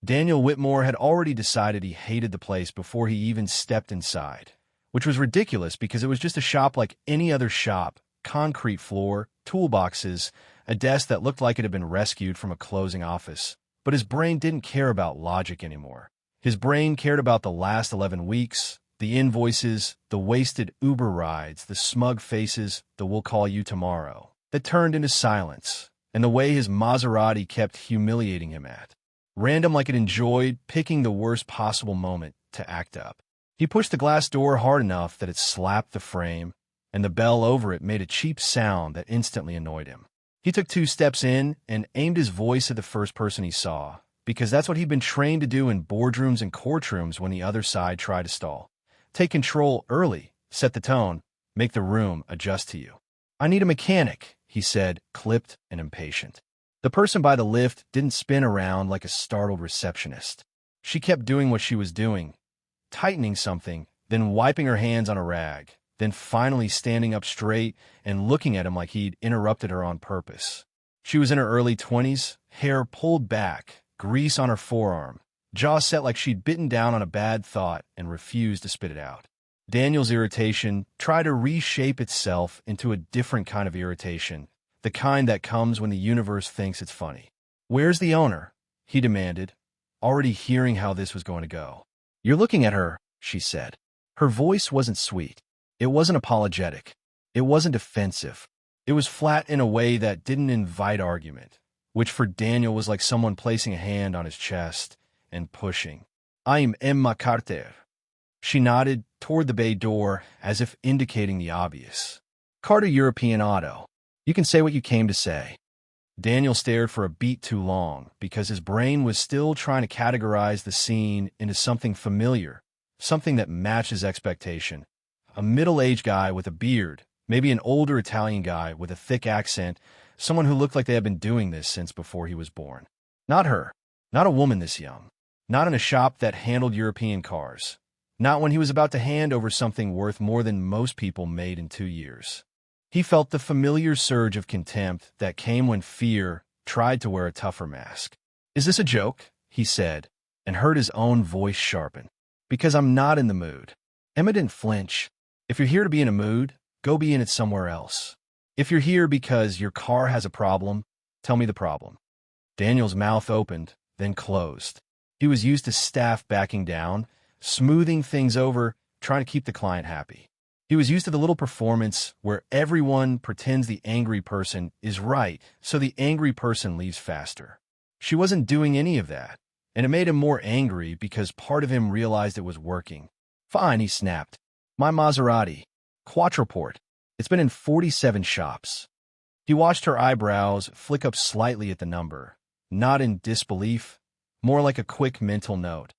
Daniel Whitmore had already decided he hated the place before he even stepped inside, which was ridiculous because it was just a shop like any other shop: concrete floor, toolboxes, a desk that looked like it had been rescued from a closing office. But his brain didn't care about logic anymore. His brain cared about the last 11 weeks, the invoices, the wasted Uber rides, the smug faces, the "we'll call you tomorrow," that turned into silence, and the way his Maserati kept humiliating him at random, like it enjoyed picking the worst possible moment to act up. He pushed the glass door hard enough that it slapped the frame, and the bell over it made a cheap sound that instantly annoyed him. He took 2 steps in and aimed his voice at the first person he saw, because that's what he'd been trained to do in boardrooms and courtrooms when the other side tried to stall. Take control early, set the tone, make the room adjust to you. "I need a mechanic," he said, clipped and impatient. The person by the lift didn't spin around like a startled receptionist. She kept doing what she was doing, tightening something, then wiping her hands on a rag, then finally standing up straight and looking at him like he'd interrupted her on purpose. She was in her early 20s, hair pulled back, grease on her forearm, jaw set like she'd bitten down on a bad thought and refused to spit it out. Daniel's irritation tried to reshape itself into a different kind of irritation, the kind that comes when the universe thinks it's funny. "Where's the owner?" he demanded, already hearing how this was going to go. "You're looking at her," she said. Her voice wasn't sweet. It wasn't apologetic. It wasn't defensive. It was flat in a way that didn't invite argument, which for Daniel was like someone placing a hand on his chest and pushing. "I'm Emma Carter." She nodded toward the bay door as if indicating the obvious. "Carter European Auto. You can say what you came to say." Daniel stared for a beat too long because his brain was still trying to categorize the scene into something familiar, something that matched his expectation. A middle-aged guy with a beard, maybe an older Italian guy with a thick accent, someone who looked like they had been doing this since before he was born. Not her. Not a woman this young. Not in a shop that handled European cars. Not when he was about to hand over something worth more than most people made in 2 years. He felt the familiar surge of contempt that came when fear tried to wear a tougher mask. "Is this a joke?" he said, and heard his own voice sharpen. "Because I'm not in the mood." Emma didn't flinch. "If you're here to be in a mood, go be in it somewhere else. If you're here because your car has a problem, tell me the problem." Daniel's mouth opened, then closed. He was used to staff backing down, smoothing things over, trying to keep the client happy. He was used to the little performance where everyone pretends the angry person is right, so the angry person leaves faster. She wasn't doing any of that, and it made him more angry because part of him realized it was working. "Fine," he snapped. "My Maserati. Quattreport. It's been in 47 shops." He watched her eyebrows flick up slightly at the number, not in disbelief, more like a quick mental note.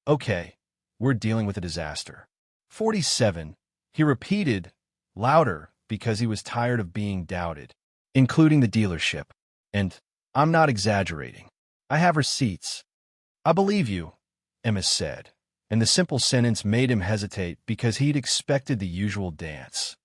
"Okay, we're dealing with a disaster." 47. He repeated, louder, because he was tired of being doubted, "including the dealership. And I'm not exaggerating. I have receipts." "I believe you," Emma said, and the simple sentence made him hesitate because he'd expected the usual dance.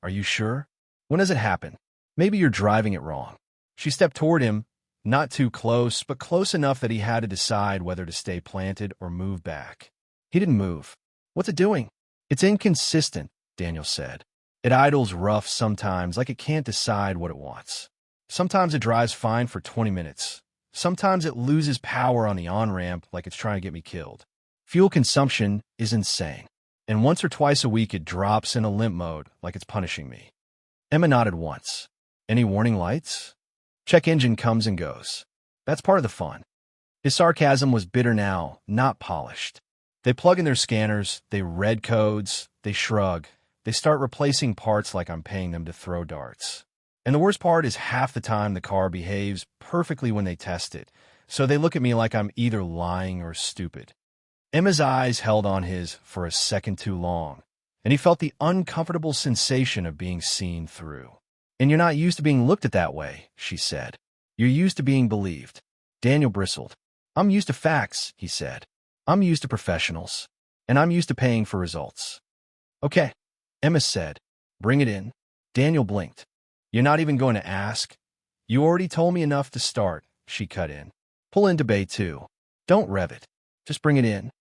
"Are you sure? When does it happen? Maybe you're driving it wrong." She stepped toward him, not too close, but close enough that he had to decide whether to stay planted or move back. He didn't move. "What's it doing?" "It's inconsistent," Daniel said. "It idles rough sometimes, like it can't decide what it wants. Sometimes it drives fine for 20 minutes. Sometimes it loses power on the on-ramp like it's trying to get me killed. Fuel consumption is insane. And once or twice a week it drops in a limp mode like it's punishing me." Emma nodded once. "Any warning lights?" "Check engine comes and goes. That's part of the fun." His sarcasm was bitter now, not polished. They plug in their scanners, they read codes, they shrug. They start replacing parts like I'm paying them to throw darts. And the worst part is half the time the car behaves perfectly when they test it, so they look at me like I'm either lying or stupid. Emma's eyes held on his for a second too long, and he felt the uncomfortable sensation of being seen through. "And you're not used to being looked at that way," she said. "You're used to being believed." Daniel bristled. "I'm used to facts," he said. "I'm used to professionals, and I'm used to paying for results." "Okay," Emma said. "Bring it in." Daniel blinked. "You're not even going to ask?" "You already told me enough to start," she cut in. "Pull into Bay 2. Don't rev it. Just bring it in.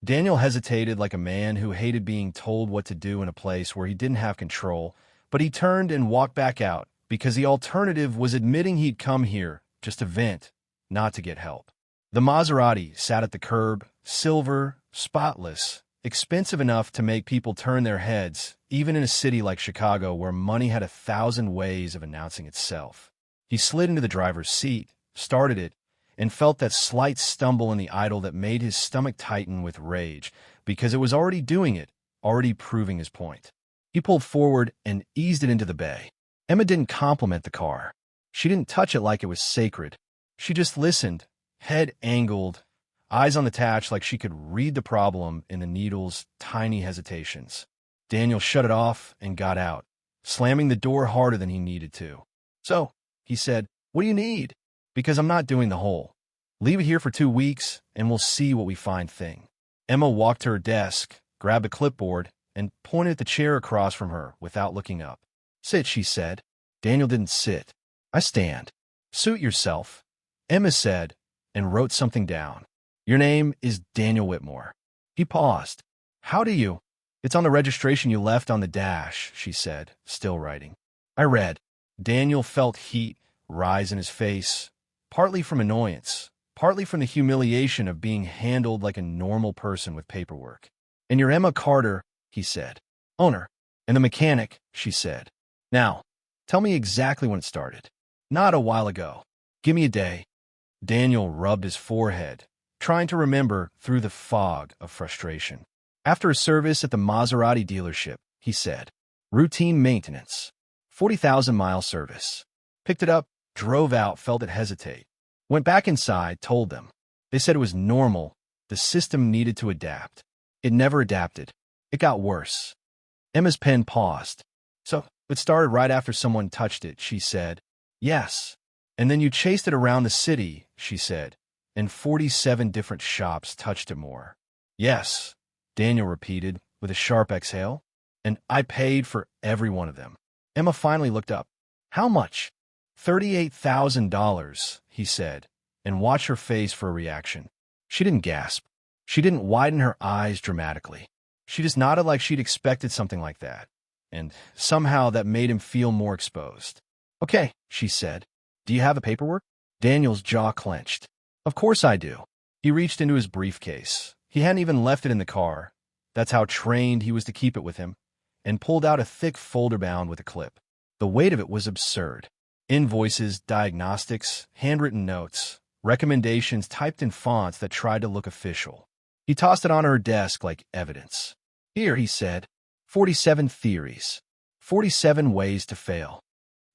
Daniel hesitated like a man who hated being told what to do in a place where he didn't have control, but he turned and walked back out because the alternative was admitting he'd come here just to vent, not to get help. The Maserati sat at the curb, silver, spotless, expensive enough to make people turn their heads, even in a city like Chicago where money had 1,000 ways of announcing itself. He slid into the driver's seat, started it, and felt that slight stumble in the idle that made his stomach tighten with rage, because it was already doing it, already proving his point. He pulled forward and eased it into the bay. Emma didn't compliment the car. She didn't touch it like it was sacred. She just listened, head angled, eyes on the touch like she could read the problem in the needle's tiny hesitations. Daniel shut it off and got out, slamming the door harder than he needed to. "So," he said, "what do you need? Because I'm not doing the whole. Leave it here for 2 weeks, and we'll see what we find thing." Emma walked to her desk, grabbed a clipboard, and pointed at the chair across from her without looking up. "Sit," she said. Daniel didn't sit. "I stand." "Suit yourself," Emma said, and wrote something down. "Your name is Daniel Whitmore." He paused. "How do you?" "It's on the registration you left on the dash," she said, still writing. I read. Daniel felt heat rise in his face, partly from annoyance, partly from the humiliation of being handled like a normal person with paperwork. "And you're Emma Carter," he said. "Owner." "And the mechanic," she said. "Now, tell me exactly when it started." "Not a while ago. Give me a day." Daniel rubbed his forehead, trying to remember through the fog of frustration. "After a service at the Maserati dealership," he said. "Routine maintenance. 40,000-mile service. Picked it up, drove out, felt it hesitate. Went back inside, told them. They said it was normal. The system needed to adapt. It never adapted. It got worse." Emma's pen paused. "So it started right after someone touched it," she said. "Yes. And then you chased it around the city," she said, "and 47 different shops touched it more." "Yes," Daniel repeated with a sharp exhale. "And I paid for every one of them." Emma finally looked up. "How much?" $38,000, he said, and watched her face for a reaction. She didn't gasp. She didn't widen her eyes dramatically. She just nodded like she'd expected something like that, and somehow that made him feel more exposed. "Okay," she said. "Do you have the paperwork?" Daniel's jaw clenched. "Of course I do." He reached into his briefcase. He hadn't even left it in the car. That's how trained he was to keep it with him, and pulled out a thick folder bound with a clip. The weight of it was absurd. Invoices, diagnostics, handwritten notes, recommendations typed in fonts that tried to look official. He tossed it on her desk like evidence. "Here," he said, 47 theories, 47 ways to fail."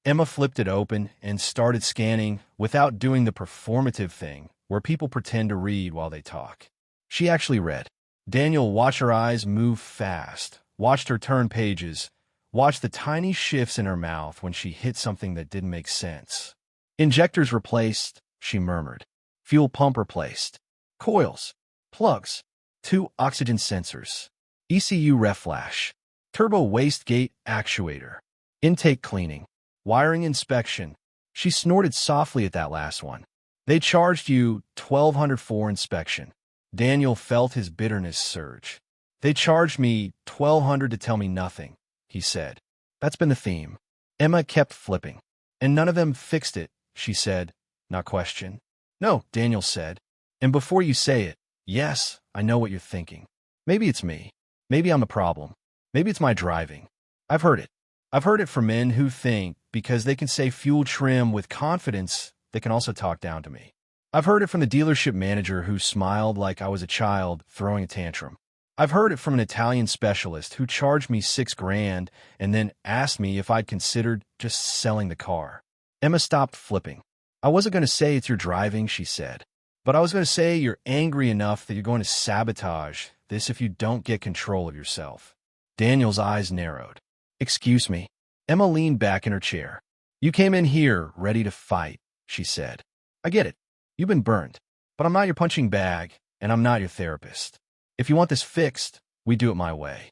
Emma flipped it open and started scanning without doing the performative thing where people pretend to read while they talk. She actually read. Daniel watched her eyes move fast, watched her turn pages, watched the tiny shifts in her mouth when she hit something that didn't make sense. "Injectors replaced," she murmured. "Fuel pump replaced. Coils. Plugs. 2 oxygen sensors. ECU ref flash. Turbo wastegate actuator. Intake cleaning. Wiring inspection." She snorted softly at that last one. "They charged you $1,200 for inspection." Daniel felt his bitterness surge. "They charged me $1,200 to tell me nothing," he said. "That's been the theme." Emma kept flipping. "And none of them fixed it," she said, not question. "No," Daniel said. "And before you say it, yes, I know what you're thinking. Maybe it's me. Maybe I'm the problem. Maybe it's my driving. I've heard it. I've heard it from men who think because they can say fuel trim with confidence, they can also talk down to me. I've heard it from the dealership manager who smiled like I was a child throwing a tantrum. I've heard it from an Italian specialist who charged me $6,000 and then asked me if I'd considered just selling the car." Emma stopped flipping. "I wasn't going to say it's your driving," she said, "but I was going to say you're angry enough that you're going to sabotage this if you don't get control of yourself." Daniel's eyes narrowed. "Excuse me." Emma leaned back in her chair. "You came in here ready to fight," she said. "I get it. You've been burned. But I'm not your punching bag, and I'm not your therapist. If you want this fixed, we do it my way."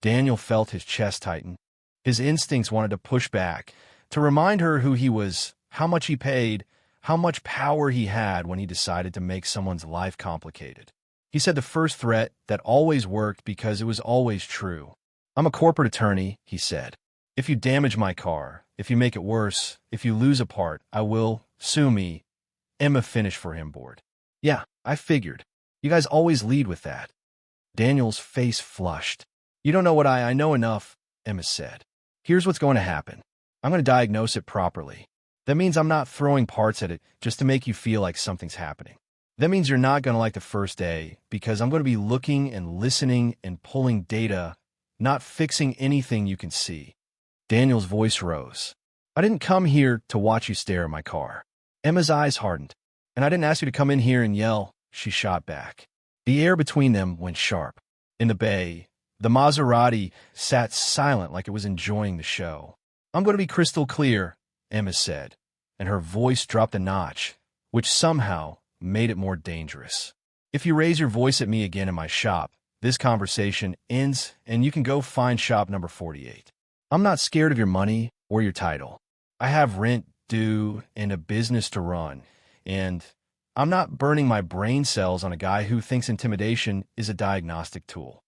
Daniel felt his chest tighten. His instincts wanted to push back, to remind her who he was, how much he paid, how much power he had when he decided to make someone's life complicated. He said the first threat that always worked because it was always true. "I'm a corporate attorney," he said. "If you damage my car, if you make it worse, if you lose a part, I will sue me." Emma finished for him, bored. "Yeah, I figured. You guys always lead with that." Daniel's face flushed. "You don't know what I know enough," Emma said. "Here's what's going to happen. I'm going to diagnose it properly. That means I'm not throwing parts at it just to make you feel like something's happening. That means you're not going to like the first day because I'm going to be looking and listening and pulling data, not fixing anything you can see." Daniel's voice rose. "I didn't come here to watch you stare at my car." Emma's eyes hardened. "And I didn't ask you to come in here and yell," she shot back. The air between them went sharp. In the bay, the Maserati sat silent like it was enjoying the show. "I'm going to be crystal clear," Emma said, and her voice dropped a notch, which somehow made it more dangerous. "If you raise your voice at me again in my shop, this conversation ends and you can go find shop number 48. I'm not scared of your money or your title. I have rent due and a business to run, and I'm not burning my brain cells on a guy who thinks intimidation is a diagnostic tool."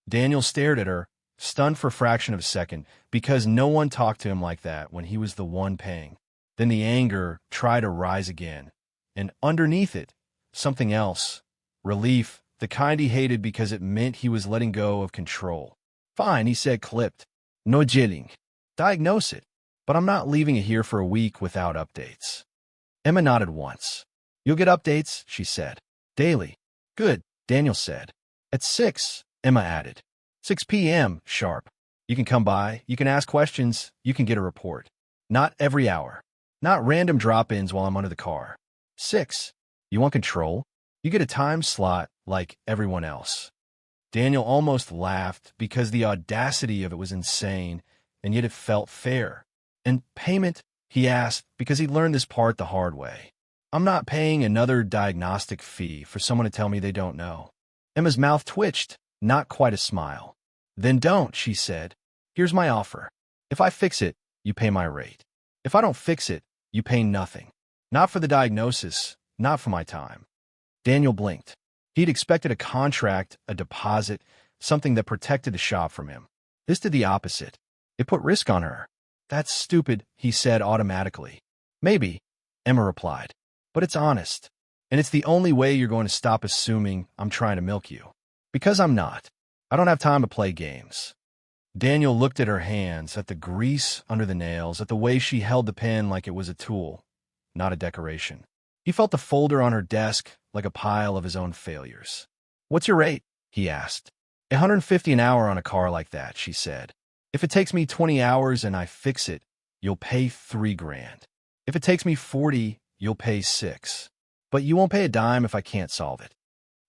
Daniel stared at her, stunned for a fraction of a second, because no one talked to him like that when he was the one paying. Then the anger tried to rise again, and underneath it, something else. Relief, the kind he hated because it meant he was letting go of control. "Fine," he said, clipped. "No jilling. Diagnose it. But I'm not leaving it here for a week without updates." Emma nodded once. "You'll get updates," she said. "Daily." "Good," Daniel said. "At 6, Emma added. 6 p.m., sharp. You can come by, you can ask questions, you can get a report. Not every hour. Not random drop-ins while I'm under the car. 6. You want control? You get a time slot like everyone else." Daniel almost laughed because the audacity of it was insane, and yet it felt fair. "And payment?" he asked, because he learned this part the hard way. "I'm not paying another diagnostic fee for someone to tell me they don't know." Emma's mouth twitched, not quite a smile. "Then don't," she said. "Here's my offer. If I fix it, you pay my rate. If I don't fix it, you pay nothing. Not for the diagnosis, not for my time." Daniel blinked. He'd expected a contract, a deposit, something that protected the shop from him. This did the opposite. It put risk on her. "That's stupid," he said automatically. "Maybe," Emma replied. "But it's honest. And it's the only way you're going to stop assuming I'm trying to milk you. Because I'm not. I don't have time to play games." Daniel looked at her hands, at the grease under the nails, at the way she held the pen like it was a tool, not a decoration. He felt the folder on her desk like a pile of his own failures. "What's your rate?" he asked. $150 an hour on a car like that," she said. "If it takes me 20 hours and I fix it, you'll pay $3,000. If it takes me 40, you'll pay 6. But you won't pay a dime if I can't solve it."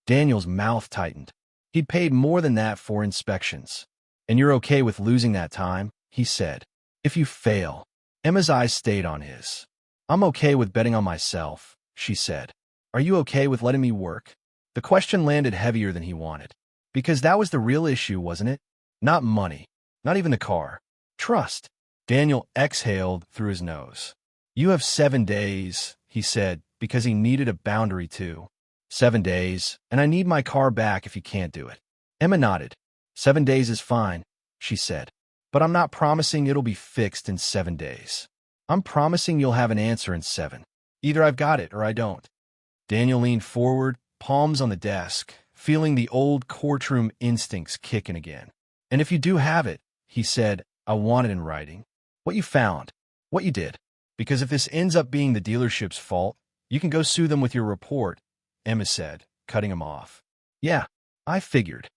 Daniel's mouth tightened. He'd paid more than that for inspections. "And you're okay with losing that time?" he said. "If you fail." Emma's eyes stayed on his. "I'm okay with betting on myself," she said. "Are you okay with letting me work?" The question landed heavier than he wanted. Because that was the real issue, wasn't it? Not money. Not even the car. Trust. Daniel exhaled through his nose. "You have 7 days," he said, because he needed a boundary too. 7 days, and I need my car back if you can't do it." Emma nodded. 7 days is fine," she said. "But I'm not promising it'll be fixed in 7 days. I'm promising you'll have an answer in 7. Either I've got it or I don't." Daniel leaned forward, palms on the desk, feeling the old courtroom instincts kicking again. "And if you do have it," he said, "I want it in writing. What you found. What you did. Because if this ends up being the dealership's fault, you can go sue them with your report," Emma said, cutting him off. "Yeah, I figured."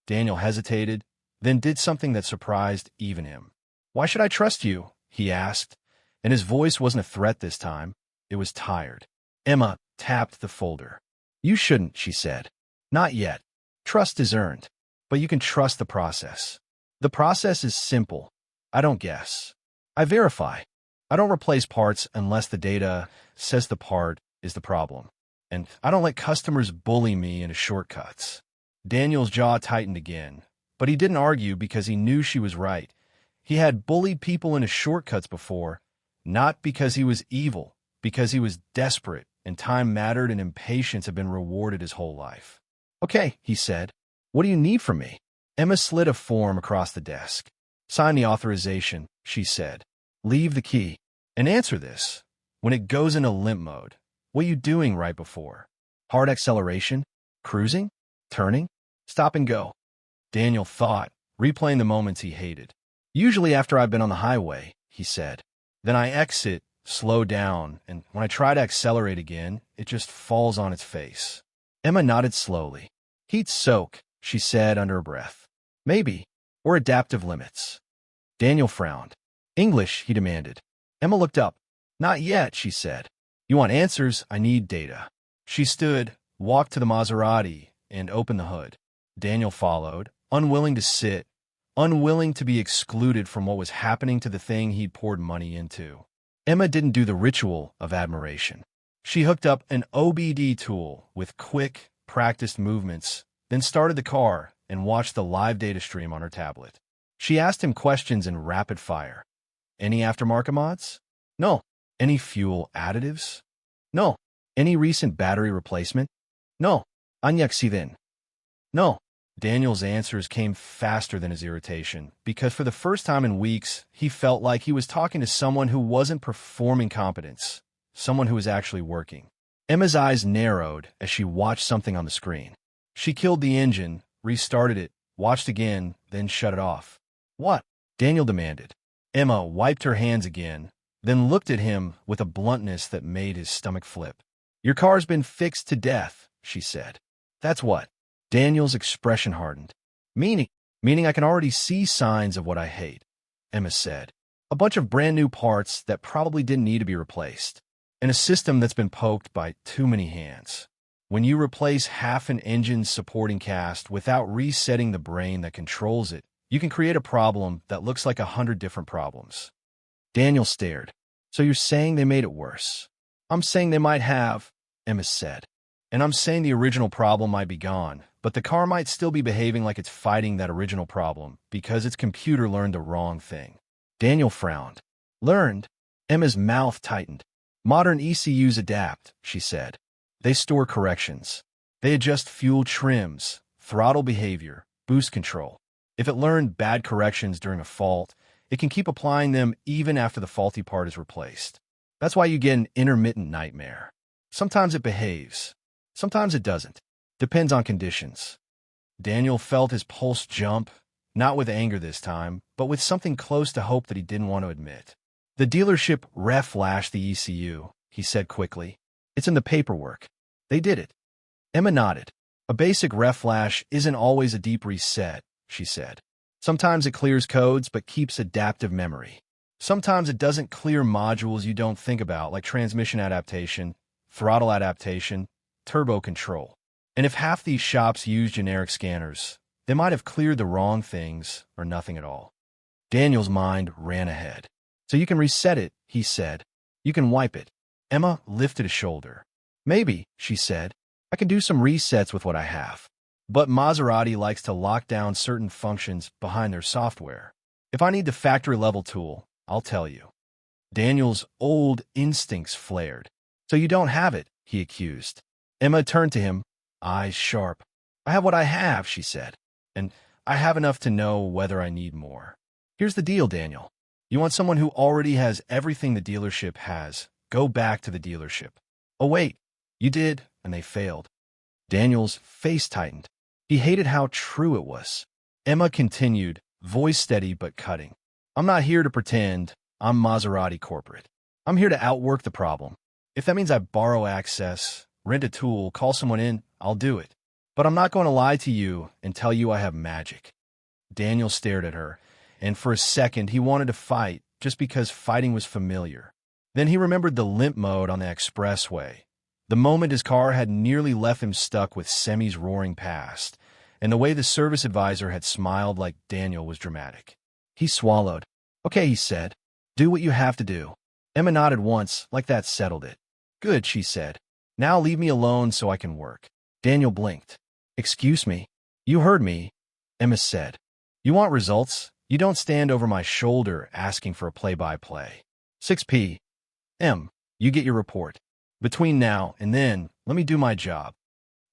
Daniel hesitated, then did something that surprised even him. "Why should I trust you?" he asked, and his voice wasn't a threat this time. It was tired. Emma tapped the folder. "You shouldn't," she said. "Not yet. Trust is earned. But you can trust the process. The process is simple. I don't guess. I verify. I don't replace parts unless the data says the part is the problem. And I don't let customers bully me into shortcuts." Daniel's jaw tightened again, but he didn't argue because he knew she was right. He had bullied people into shortcuts before, not because he was evil, because he was desperate, and time mattered, and impatience had been rewarded his whole life. "Okay," he said. "What do you need from me?" Emma slid a form across the desk. "Sign the authorization," she said. "Leave the key. And answer this. When it goes into limp mode, what are you doing right before? Hard acceleration? Cruising? Turning? Stop and go?" Daniel thought, replaying the moments he hated. "Usually after I've been on the highway," he said. "Then I exit, slow down, and when I try to accelerate again, it just falls on its face." Emma nodded slowly. "Heat soak," she said under her breath. "Maybe. Or adaptive limits." Daniel frowned. "English," he demanded. Emma looked up. "Not yet," she said. "You want answers? I need data." She stood, walked to the Maserati, and opened the hood. Daniel followed, unwilling to sit, unwilling to be excluded from what was happening to the thing he'd poured money into. Emma didn't do the ritual of admiration. She hooked up an OBD tool with quick, practiced movements, then started the car and watched the live data stream on her tablet. She asked him questions in rapid fire. "Any aftermarket mods? No. Any fuel additives? No. Any recent battery replacement? No. Anyexiden? No." Daniel's answers came faster than his irritation, because for the first time in weeks, he felt like he was talking to someone who wasn't performing competence, someone who was actually working. Emma's eyes narrowed as she watched something on the screen. She killed the engine, restarted it, watched again, then shut it off. "What?" Daniel demanded. Emma wiped her hands again, then looked at him with a bluntness that made his stomach flip. "Your car's been fixed to death," she said. "That's what?" Daniel's expression hardened. Meaning I can already see signs of what I hate," Emma said. "A bunch of brand new parts that probably didn't need to be replaced, and a system that's been poked by too many hands. When you replace half an engine's supporting cast without resetting the brain that controls it, you can create a problem that looks like 100 different problems." Daniel stared. "So you're saying they made it worse?" "I'm saying they might have," Emma said. "And I'm saying the original problem might be gone, but the car might still be behaving like it's fighting that original problem because its computer learned the wrong thing." Daniel frowned. "Learned?" Emma's mouth tightened. "Modern ECUs adapt," she said. "They store corrections. They adjust fuel trims, throttle behavior, boost control. If it learned bad corrections during a fault, it can keep applying them even after the faulty part is replaced. That's why you get an intermittent nightmare. Sometimes it behaves. Sometimes it doesn't. Depends on conditions." Daniel felt his pulse jump, not with anger this time, but with something close to hope that he didn't want to admit. "The dealership reflashed the ECU," he said quickly. "It's in the paperwork. They did it." Emma nodded. "A basic reflash isn't always a deep reset," she said. "Sometimes it clears codes but keeps adaptive memory. Sometimes it doesn't clear modules you don't think about, like transmission adaptation, throttle adaptation, turbo control. And if half these shops use generic scanners, they might have cleared the wrong things or nothing at all." Daniel's mind ran ahead. "So you can reset it," he said. "You can wipe it." Emma lifted a shoulder. "Maybe," she said. "I can do some resets with what I have. But Maserati likes to lock down certain functions behind their software. If I need the factory-level tool, I'll tell you." Daniel's old instincts flared. "So you don't have it," he accused. Emma turned to him, eyes sharp. "I have what I have," she said. "And I have enough to know whether I need more. Here's the deal, Daniel. You want someone who already has everything the dealership has. Go back to the dealership." "Oh, wait. You did, and they failed." Daniel's face tightened. He hated how true it was. Emma continued, voice steady but cutting. "I'm not here to pretend I'm Maserati corporate. I'm here to outwork the problem. If that means I borrow access, rent a tool, call someone in, I'll do it. But I'm not going to lie to you and tell you I have magic." Daniel stared at her, and for a second he wanted to fight just because fighting was familiar. Then he remembered the limp mode on the expressway, the moment his car had nearly left him stuck with semis roaring past, and the way the service advisor had smiled like Daniel was dramatic. He swallowed. "Okay," he said. "Do what you have to do." Emma nodded once, like that settled it. "Good," she said. "Now leave me alone so I can work." Daniel blinked. "Excuse me." "You heard me," Emma said. "You want results? You don't stand over my shoulder asking for a play-by-play. 6 p.m. You get your report. Between now and then, let me do my job.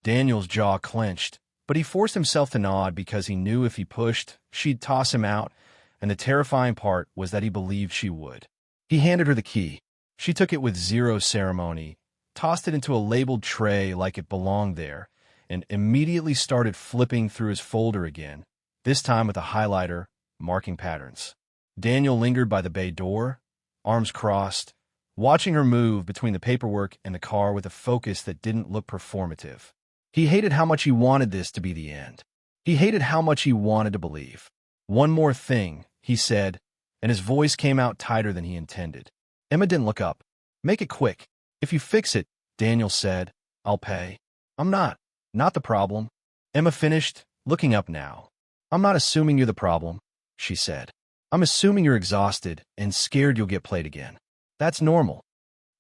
Daniel's jaw clenched, but he forced himself to nod because he knew if he pushed, she'd toss him out, and the terrifying part was that he believed she would. He handed her the key. She took it with zero ceremony, tossed it into a labeled tray like it belonged there, and immediately started flipping through his folder again, this time with a highlighter, marking patterns. Daniel lingered by the bay door, arms crossed, watching her move between the paperwork and the car with a focus that didn't look performative. He hated how much he wanted this to be the end. He hated how much he wanted to believe. "One more thing," he said, and his voice came out tighter than he intended. Emma didn't look up. "Make it quick. If you fix it," Daniel said, "I'll pay." "I'm not the problem." Emma finished, looking up now. "I'm not assuming you're the problem," she said. "I'm assuming you're exhausted and scared you'll get played again. That's normal."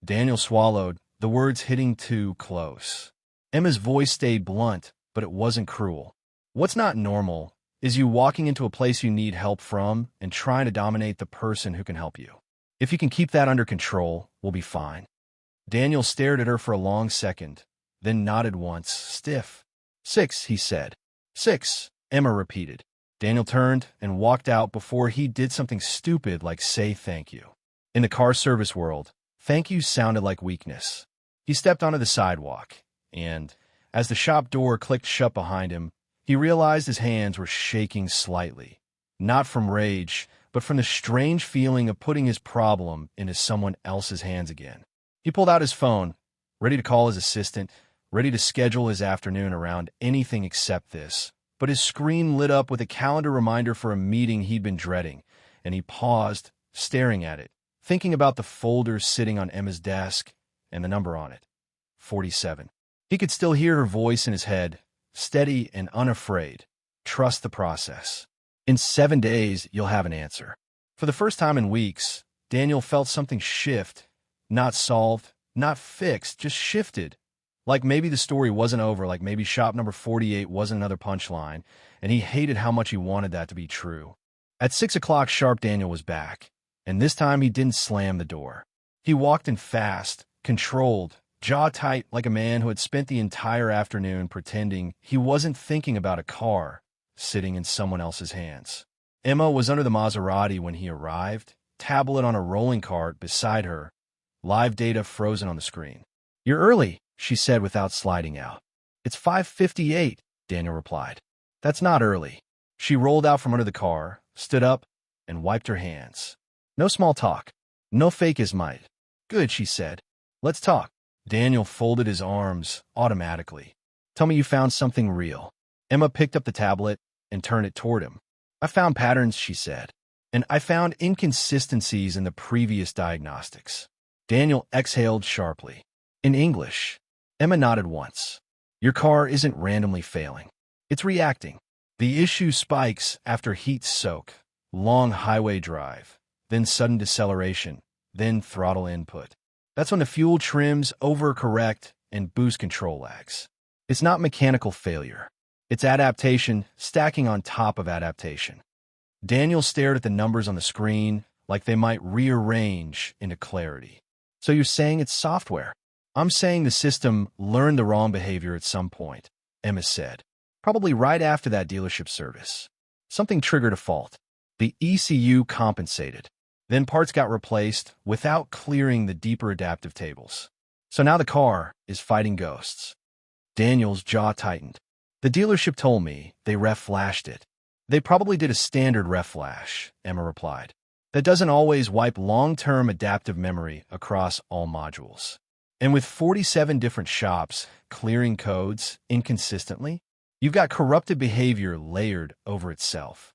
Daniel swallowed, the words hitting too close. Emma's voice stayed blunt, but it wasn't cruel. "What's not normal is you walking into a place you need help from and trying to dominate the person who can help you. If you can keep that under control, we'll be fine." Daniel stared at her for a long second, then nodded once, stiff. "6, he said. 6, Emma repeated. Daniel turned and walked out before he did something stupid like say thank you. In the car service world, thank you sounded like weakness. He stepped onto the sidewalk, and, as the shop door clicked shut behind him, he realized his hands were shaking slightly, not from rage, but from the strange feeling of putting his problem into someone else's hands again. He pulled out his phone, ready to call his assistant, ready to schedule his afternoon around anything except this. But his screen lit up with a calendar reminder for a meeting he'd been dreading, and he paused, staring at it, thinking about the folder sitting on Emma's desk and the number on it, 47. He could still hear her voice in his head, steady and unafraid. "Trust the process. In 7 days, you'll have an answer." For the first time in weeks, Daniel felt something shift, not solved, not fixed, just shifted. Like maybe the story wasn't over, like maybe shop number 48 wasn't another punchline, and he hated how much he wanted that to be true. At 6 o'clock sharp, Daniel was back, and this time he didn't slam the door. He walked in fast, controlled, jaw tight like a man who had spent the entire afternoon pretending he wasn't thinking about a car sitting in someone else's hands. Emma was under the Maserati when he arrived, tablet on a rolling cart beside her, live data frozen on the screen. "You're early," she said without sliding out. "It's 5:58, Daniel replied. "That's not early." She rolled out from under the car, stood up, and wiped her hands. "No small talk. No fake as might." "Good," she said. "Let's talk." Daniel folded his arms automatically. "Tell me you found something real." Emma picked up the tablet and turned it toward him. "I found patterns," she said, "and I found inconsistencies in the previous diagnostics." Daniel exhaled sharply. "In English?" Emma nodded once. "Your car isn't randomly failing. It's reacting. The issue spikes after heat soak, long highway drive, then sudden deceleration, then throttle input. That's when the fuel trims overcorrect and boost control lags. It's not mechanical failure. It's adaptation stacking on top of adaptation." Daniel stared at the numbers on the screen like they might rearrange into clarity. "So you're saying it's software?" "I'm saying the system learned the wrong behavior at some point," Emma said. "Probably right after that dealership service. Something triggered a fault. The ECU compensated. Then parts got replaced without clearing the deeper adaptive tables. So now the car is fighting ghosts." Daniel's jaw tightened. "The dealership told me they ref-flashed it." "They probably did a standard ref-flash," Emma replied. "That doesn't always wipe long-term adaptive memory across all modules. And with 47 different shops clearing codes inconsistently, you've got corrupted behavior layered over itself."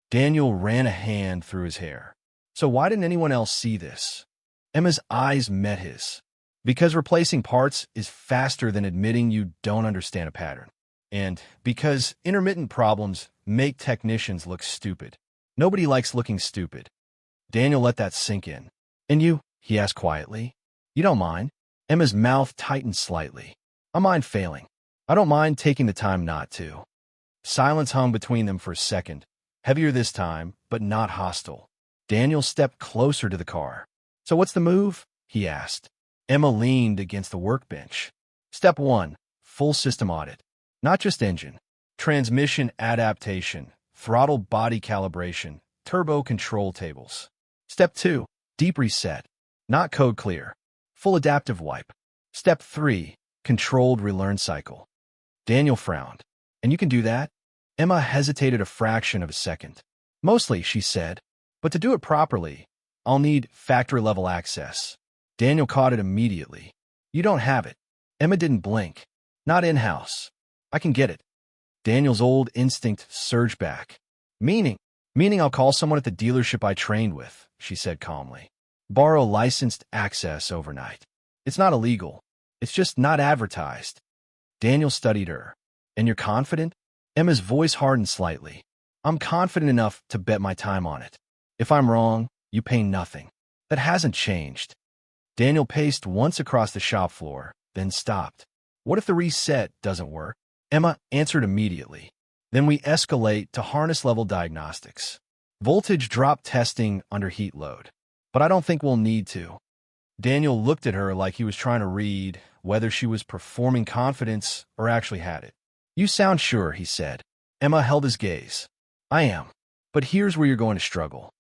Daniel ran a hand through his hair. "So why didn't anyone else see this?" Emma's eyes met his. "Because replacing parts is faster than admitting you don't understand a pattern. And because intermittent problems make technicians look stupid. Nobody likes looking stupid." Daniel let that sink in. "And you?" he asked quietly. "You don't mind?" Emma's mouth tightened slightly. "I mind failing. I don't mind taking the time not to." Silence hung between them for a second, heavier this time, but not hostile. Daniel stepped closer to the car. "So what's the move?" he asked. Emma leaned against the workbench. Step 1. Full system audit. Not just engine. Transmission adaptation, throttle body calibration, turbo control tables. Step 2. Deep reset. Not code clear. Full adaptive wipe. Step 3. Controlled relearn cycle. Daniel frowned. And you can do that? Emma hesitated a fraction of a second. Mostly, she said. But to do it properly, I'll need factory-level access. Daniel caught it immediately. You don't have it. Emma didn't blink. Not in-house. I can get it. Daniel's old instinct surged back. Meaning I'll call someone at the dealership I trained with, she said calmly. Borrow licensed access overnight. It's not illegal. It's just not advertised. Daniel studied her. And you're confident? Emma's voice hardened slightly. I'm confident enough to bet my time on it. If I'm wrong, you pay nothing. That hasn't changed. Daniel paced once across the shop floor, then stopped. What if the reset doesn't work? Emma answered immediately. Then we escalate to harness-level diagnostics. Voltage drop testing under heat load. But I don't think we'll need to. Daniel looked at her like he was trying to read whether she was performing confidence or actually had it. You sound sure, he said. Emma held his gaze. I am. But here's where you're going to struggle.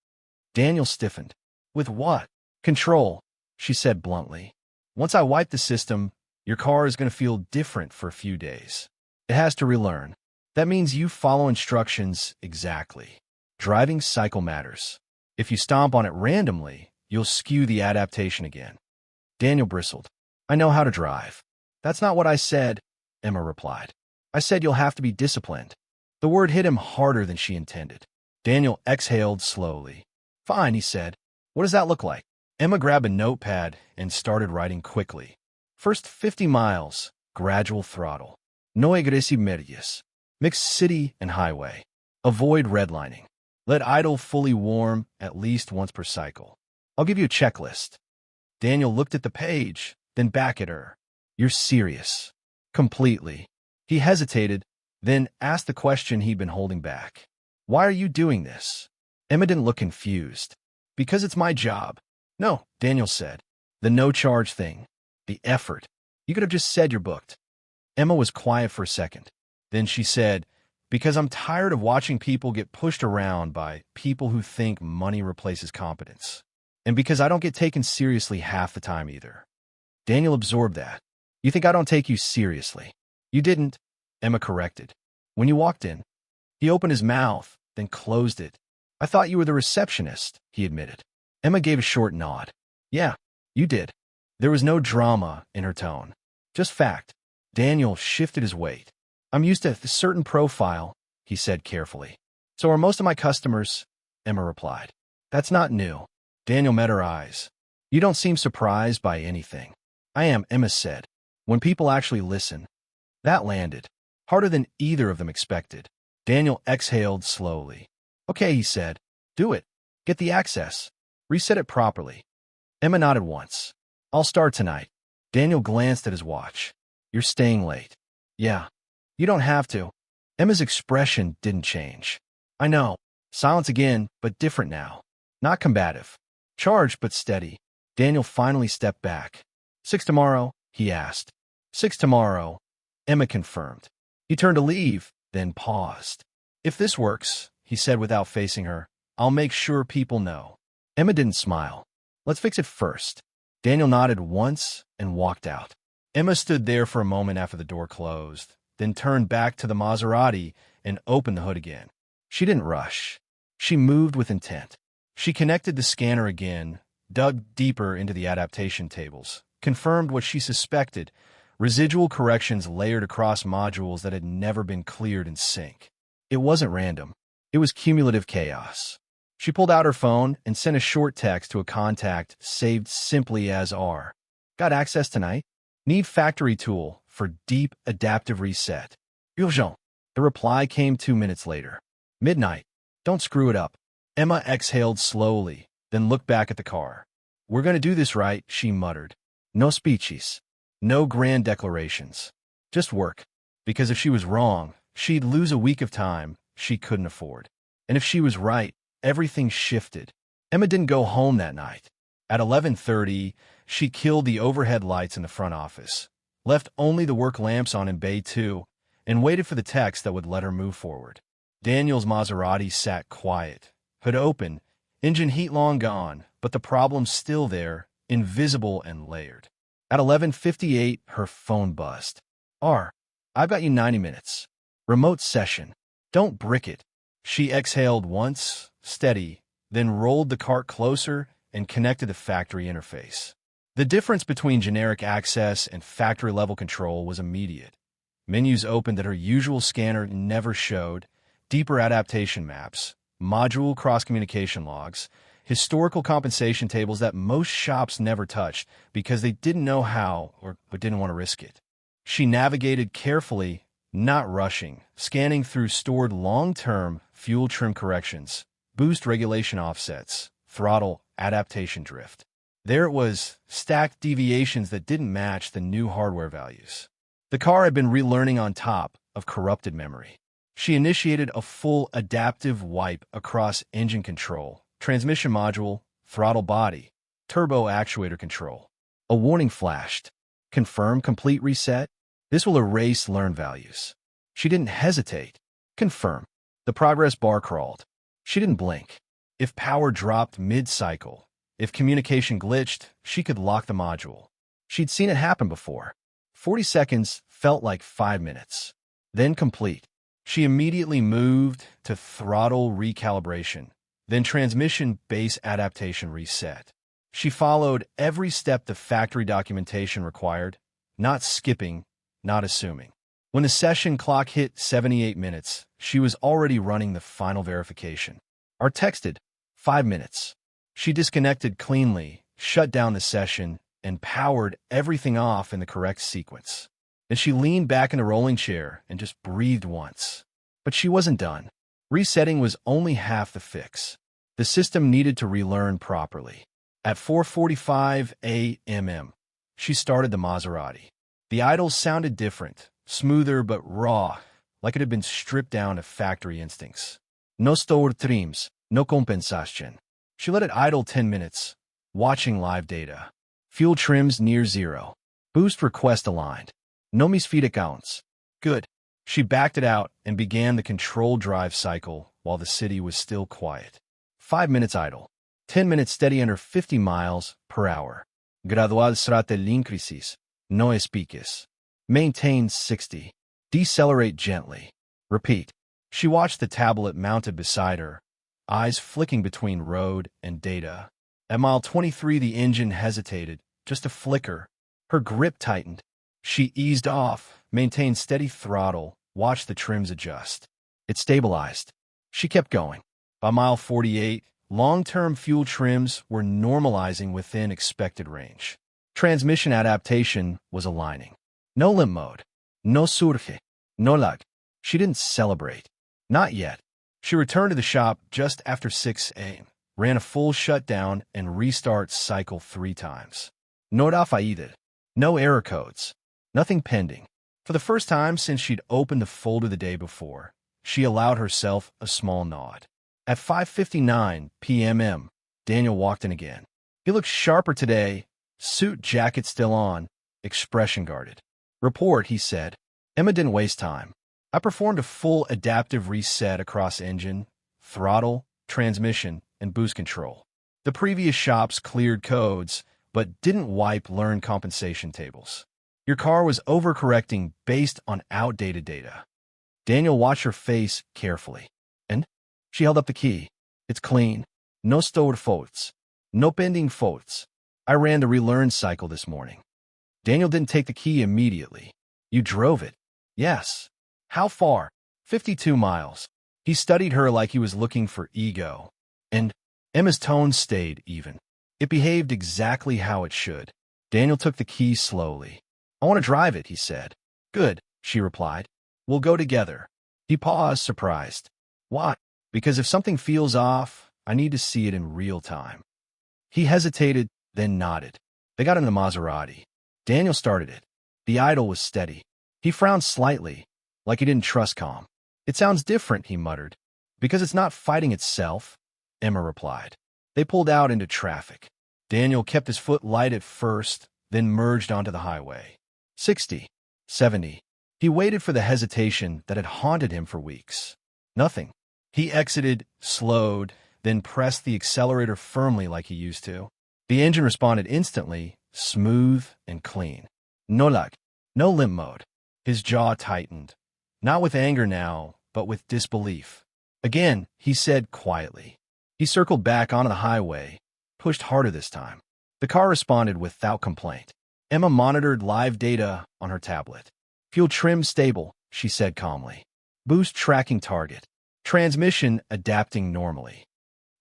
Daniel stiffened. With what? Control, she said bluntly. Once I wipe the system, your car is going to feel different for a few days. It has to relearn. That means you follow instructions exactly. Driving cycle matters. If you stomp on it randomly, you'll skew the adaptation again. Daniel bristled. I know how to drive. That's not what I said, Emma replied. I said you'll have to be disciplined. The word hit him harder than she intended. Daniel exhaled slowly. Fine, he said. What does that look like? Emma grabbed a notepad and started writing quickly. First 50 miles, gradual throttle. No aggressive medias. Mix city and highway. Avoid redlining. Let idle fully warm at least once per cycle. I'll give you a checklist. Daniel looked at the page, then back at her. You're serious. Completely. He hesitated, then asked the question he'd been holding back. Why are you doing this? Emma didn't look confused. Because it's my job. No, Daniel said. The no-charge thing. The effort. You could have just said you're booked. Emma was quiet for a second. Then she said, because I'm tired of watching people get pushed around by people who think money replaces competence. And because I don't get taken seriously half the time either. Daniel absorbed that. You think I don't take you seriously? You didn't, Emma corrected. When you walked in, he opened his mouth, then closed it. I thought you were the receptionist, he admitted. Emma gave a short nod. Yeah, you did. There was no drama in her tone. Just fact. Daniel shifted his weight. I'm used to a certain profile, he said carefully. So are most of my customers, Emma replied. That's not new. Daniel met her eyes. You don't seem surprised by anything. I am, Emma said. When people actually listen. That landed. Harder than either of them expected. Daniel exhaled slowly. Okay, he said. Do it. Get the access. Reset it properly. Emma nodded once. I'll start tonight. Daniel glanced at his watch. You're staying late. Yeah. You don't have to. Emma's expression didn't change. I know. Silence again, but different now. Not combative. Charged but steady. Daniel finally stepped back. 6 tomorrow? He asked. 6 tomorrow, Emma confirmed. He turned to leave, then paused. If this works, he said without facing her, I'll make sure people know. Emma didn't smile. Let's fix it first. Daniel nodded once and walked out. Emma stood there for a moment after the door closed, then turned back to the Maserati and opened the hood again. She didn't rush. She moved with intent. She connected the scanner again, dug deeper into the adaptation tables, confirmed what she suspected, residual corrections layered across modules that had never been cleared in sync. It wasn't random. It was cumulative chaos. She pulled out her phone and sent a short text to a contact saved simply as R. Got access tonight? Need factory tool for deep adaptive reset. Urgent. The reply came 2 minutes later. Midnight. Don't screw it up. Emma exhaled slowly, then looked back at the car. We're going to do this right, she muttered. No speeches. No grand declarations. Just work. Because if she was wrong, she'd lose a week of time she couldn't afford. And if she was right, everything shifted. Emma didn't go home that night. At 11:30, She killed the overhead lights in the front office, left only the work lamps on in Bay 2, and waited for the text that would let her move forward. Daniel's Maserati sat quiet, hood open, engine heat long gone, but the problem still there, invisible and layered. At 11:58, her phone buzzed. I've got you 90 minutes. Remote session. Don't brick it. She exhaled once, steady, then rolled the cart closer and connected the factory interface. The difference between generic access and factory-level control was immediate. Menus opened that her usual scanner never showed, deeper adaptation maps, module cross-communication logs, historical compensation tables that most shops never touched because they didn't know how or didn't want to risk it. She navigated carefully, not rushing, scanning through stored long-term fuel trim corrections, boost regulation offsets, throttle adaptation drift. There it was, stacked deviations that didn't match the new hardware values. The car had been relearning on top of corrupted memory. She initiated a full adaptive wipe across engine control, transmission module, throttle body, turbo actuator control. A warning flashed. Confirm complete reset. This will erase learned values. She didn't hesitate. Confirm. The progress bar crawled. She didn't blink. If power dropped mid-cycle, if communication glitched, she could lock the module. She'd seen it happen before. 40 seconds felt like 5 minutes. Then complete. She immediately moved to throttle recalibration, then transmission base adaptation reset. She followed every step the factory documentation required, not skipping, not assuming. When the session clock hit 78 minutes, she was already running the final verification. Or texted, 5 minutes. She disconnected cleanly, shut down the session, and powered everything off in the correct sequence. Then she leaned back in the rolling chair and just breathed once. But she wasn't done. Resetting was only half the fix. The system needed to relearn properly. At 4:45 a.m., she started the Maserati. The idles sounded different, smoother but raw, like it had been stripped down to factory instincts. No store trims, no compensation. She let it idle 10 minutes, watching live data. Fuel trims near zero. Boost request aligned. No misfeed accounts. Good. She backed it out and began the control drive cycle while the city was still quiet. 5 minutes idle. 10 minutes steady under 50 miles per hour. Gradual srate l'incrisis. No espiques. Maintain 60. Decelerate gently. Repeat. She watched the tablet mounted beside her, eyes flicking between road and data. At mile 23, the engine hesitated, just a flicker. Her grip tightened. She eased off, maintained steady throttle, watched the trims adjust. It stabilized. She kept going. By mile 48, long-term fuel trims were normalizing within expected range. Transmission adaptation was aligning. No limp mode. No surge. No lag. She didn't celebrate. Not yet. She returned to the shop just after 6 a.m., ran a full shutdown and restart cycle 3 times. No failed. No error codes. Nothing pending. For the first time since she'd opened the folder the day before, she allowed herself a small nod. At 5:59 p.m., Daniel walked in again. He looked sharper today, suit jacket still on, expression guarded. Report, he said. Emma didn't waste time. I performed a full adaptive reset across engine, throttle, transmission, and boost control. The previous shops cleared codes, but didn't wipe learned compensation tables. Your car was overcorrecting based on outdated data. Daniel watched her face carefully. And? She held up the key. It's clean. No stored faults. No pending faults. I ran the relearn cycle this morning. Daniel didn't take the key immediately. You drove it. Yes. How far? 52 miles. He studied her like he was looking for ego. And Emma's tone stayed even. It behaved exactly how it should. Daniel took the key slowly. I want to drive it, he said. Good, she replied. We'll go together. He paused, surprised. Why? Because if something feels off, I need to see it in real time. He hesitated, then nodded. They got in the Maserati. Daniel started it. The idle was steady. He frowned slightly, like he didn't trust calm. It sounds different, he muttered. Because it's not fighting itself, Emma replied. They pulled out into traffic. Daniel kept his foot light at first, then merged onto the highway. 60, 70. He waited for the hesitation that had haunted him for weeks. Nothing. He exited, slowed, then pressed the accelerator firmly like he used to. The engine responded instantly, smooth and clean. No luck. No limp mode. His jaw tightened. Not with anger now, but with disbelief. Again, he said quietly. He circled back onto the highway, pushed harder this time. The car responded without complaint. Emma monitored live data on her tablet. Fuel trim stable, she said calmly. Boost tracking target. Transmission adapting normally.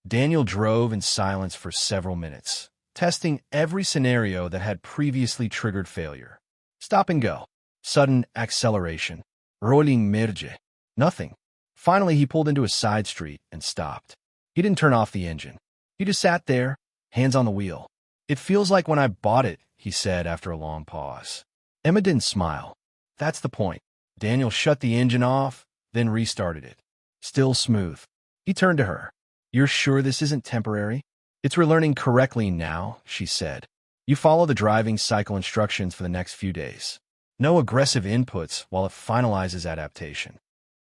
Daniel drove in silence for several minutes, testing every scenario that had previously triggered failure. Stop and go. Sudden acceleration. Rolling merge. Nothing. Finally, he pulled into a side street and stopped. He didn't turn off the engine. He just sat there, hands on the wheel. It feels like when I bought it, he said after a long pause. Emma didn't smile. That's the point. Daniel shut the engine off, then restarted it. Still smooth. He turned to her. You're sure this isn't temporary? It's relearning correctly now, she said. You follow the driving cycle instructions for the next few days. No aggressive inputs while it finalizes adaptation.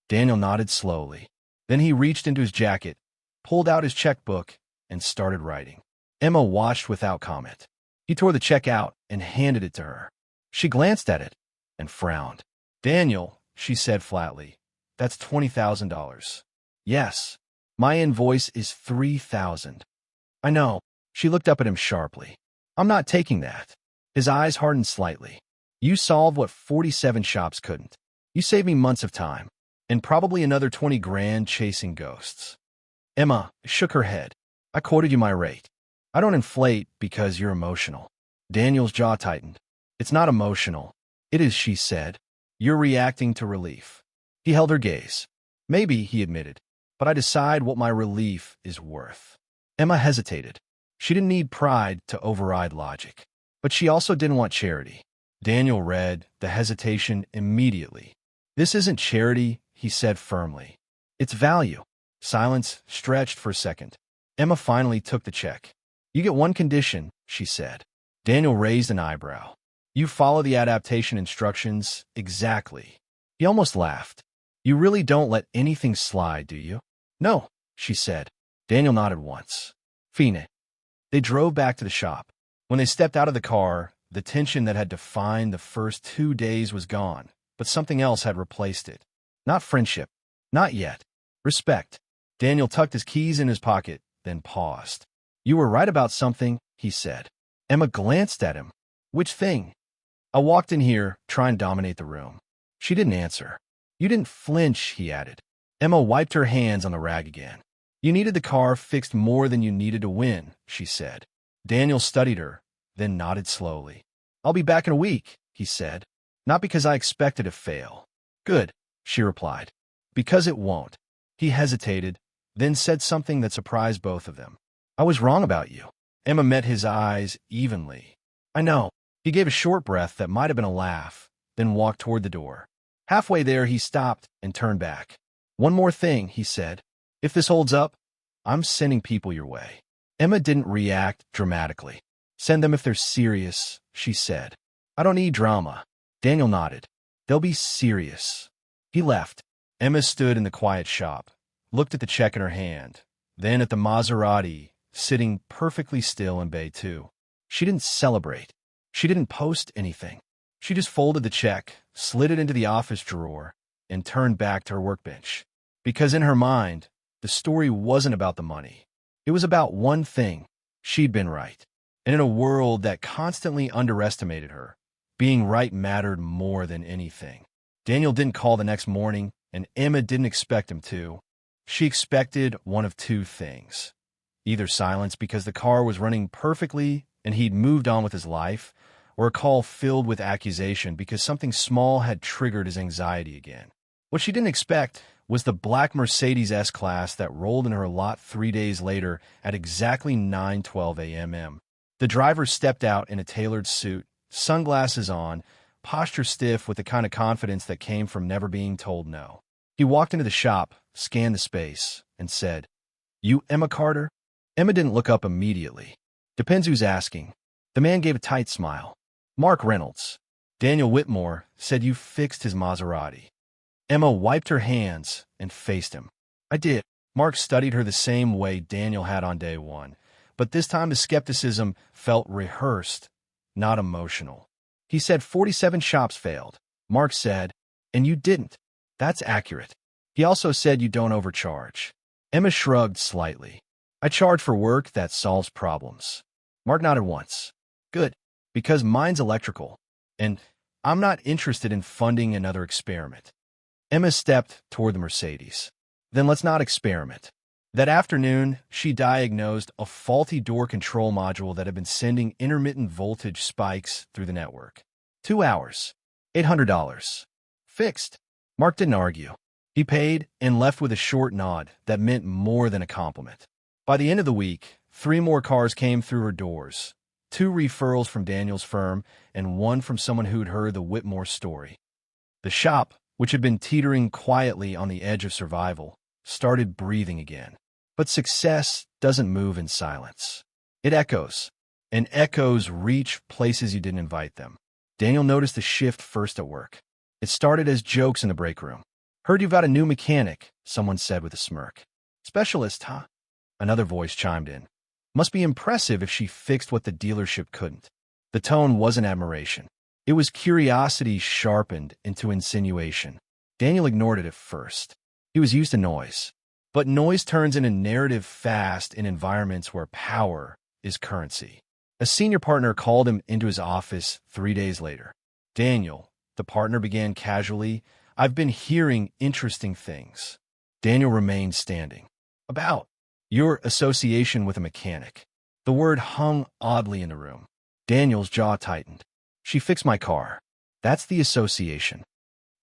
Daniel nodded slowly. Then he reached into his jacket, pulled out his checkbook, and started writing. Emma watched without comment. He tore the check out and handed it to her. She glanced at it and frowned. Daniel, she said flatly, that's $20,000. Yes, my invoice is $3,000. I know. She looked up at him sharply. I'm not taking that. His eyes hardened slightly. You solved what 47 shops couldn't. You saved me months of time, and probably another 20 grand chasing ghosts. Emma shook her head. I quoted you my rate. I don't inflate because you're emotional. Daniel's jaw tightened. It's not emotional. It is, she said. You're reacting to relief. He held her gaze. Maybe, he admitted, but I decide what my relief is worth. Emma hesitated. She didn't need pride to override logic, but she also didn't want charity. Daniel read the hesitation immediately. This isn't charity, he said firmly. It's value. Silence stretched for a second. Emma finally took the check. You get one condition, she said. Daniel raised an eyebrow. You follow the adaptation instructions exactly. He almost laughed. You really don't let anything slide, do you? No, she said. Daniel nodded once. Fine. They drove back to the shop. When they stepped out of the car, the tension that had defined the first 2 days was gone, but something else had replaced it. Not friendship. Not yet. Respect. Daniel tucked his keys in his pocket, then paused. You were right about something, he said. Emma glanced at him. Which thing? I walked in here, trying to dominate the room. She didn't answer. You didn't flinch, he added. Emma wiped her hands on the rag again. You needed the car fixed more than you needed to win, she said. Daniel studied her, then nodded slowly. I'll be back in a week, he said. Not because I expected to fail. Good, she replied. Because it won't. He hesitated, then said something that surprised both of them. I was wrong about you. Emma met his eyes evenly. I know. He gave a short breath that might have been a laugh, then walked toward the door. Halfway there, he stopped and turned back. One more thing, he said. If this holds up, I'm sending people your way. Emma didn't react dramatically. Send them if they're serious, she said. I don't need drama. Daniel nodded. They'll be serious. He left. Emma stood in the quiet shop, looked at the check in her hand, then at the Maserati, sitting perfectly still in Bay 2. She didn't celebrate. She didn't post anything. She just folded the check, slid it into the office drawer, and turned back to her workbench. Because in her mind, the story wasn't about the money. It was about one thing. She'd been right. And in a world that constantly underestimated her, being right mattered more than anything. Daniel didn't call the next morning, and Emma didn't expect him to. She expected one of two things. Either silence because the car was running perfectly and he'd moved on with his life, or a call filled with accusation because something small had triggered his anxiety again. What she didn't expect was the black Mercedes S-Class that rolled in her lot 3 days later at exactly 9:12 a.m. The driver stepped out in a tailored suit, sunglasses on, posture stiff with the kind of confidence that came from never being told no. He walked into the shop, scanned the space, and said, You Emma Carter? Emma didn't look up immediately. Depends who's asking. The man gave a tight smile. Mark Reynolds. Daniel Whitmore said you fixed his Maserati. Emma wiped her hands and faced him. I did. Mark studied her the same way Daniel had on day one, but this time the skepticism felt rehearsed, not emotional. He said 47 shops failed. Mark said, and you didn't. That's accurate. He also said you don't overcharge. Emma shrugged slightly. I charge for work that solves problems. Mark nodded once. Good, because mine's electrical, and I'm not interested in funding another experiment. Emma stepped toward the Mercedes. Then let's not experiment. That afternoon, she diagnosed a faulty door control module that had been sending intermittent voltage spikes through the network. 2 hours. $800. Fixed. Mark didn't argue. He paid and left with a short nod that meant more than a compliment. By the end of the week, 3 more cars came through her doors. 2 referrals from Daniel's firm and 1 from someone who'd heard the Whitmore story. The shop, which had been teetering quietly on the edge of survival, started breathing again. But success doesn't move in silence. It echoes, and echoes reach places you didn't invite them. Daniel noticed the shift first at work. It started as jokes in the break room. Heard you've got a new mechanic, someone said with a smirk. Specialist, huh? Another voice chimed in. Must be impressive if she fixed what the dealership couldn't. The tone wasn't admiration. It was curiosity sharpened into insinuation. Daniel ignored it at first. He was used to noise. But noise turns into narrative fast in environments where power is currency. A senior partner called him into his office 3 days later. Daniel, the partner began casually, I've been hearing interesting things. Daniel remained standing. About your association with a mechanic. The word hung oddly in the room. Daniel's jaw tightened. She fixed my car. That's the association.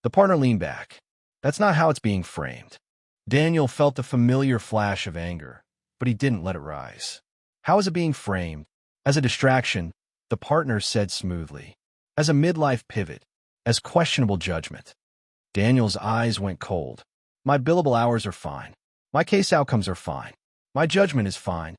The partner leaned back. That's not how it's being framed. Daniel felt the familiar flash of anger, but he didn't let it rise. How is it being framed? As a distraction, the partner said smoothly. As a midlife pivot. As questionable judgment. Daniel's eyes went cold. My billable hours are fine. My case outcomes are fine. My judgment is fine.